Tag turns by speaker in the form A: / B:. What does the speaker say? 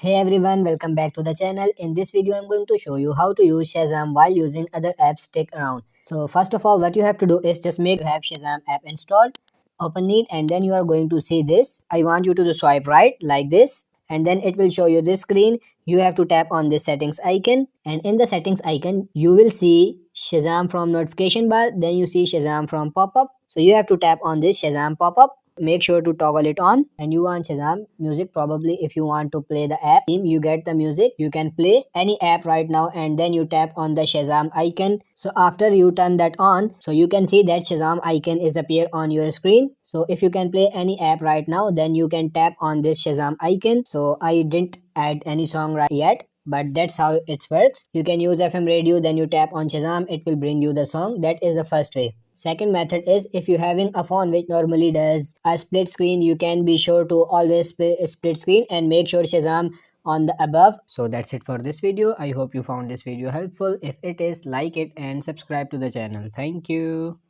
A: Hey everyone, welcome back to the channel. In this video, I'm going to show you how to use Shazam while using other apps stick around. So first of all, what you have to do is just make you have Shazam app installed, open it, and then you are going to see this. I want you to swipe right like this, and then it will show you this screen. You have to tap on this settings icon, and in the settings icon, you will see Shazam from notification bar, then you see Shazam from pop-up. So you have to tap on this Shazam pop-up, make sure to toggle it on, and you want Shazam music. Probably if you want to play the app you get the music, you can play any app right now, and then you tap on the Shazam icon. So after you turn that on, so you can see that Shazam icon is appear on your screen. So if you can play any app right now, then you can tap on this Shazam icon. So I didn't add any song right yet, but that's how it works. You can use FM radio, then you tap on Shazam, it will bring you the song. That is the first way. Second method is, if you're having a phone which normally does a split screen, you can be sure to always split screen and make sure Shazam on the above. So that's it for this video. I hope you found this video helpful. If it is, like it and subscribe to the channel. Thank you.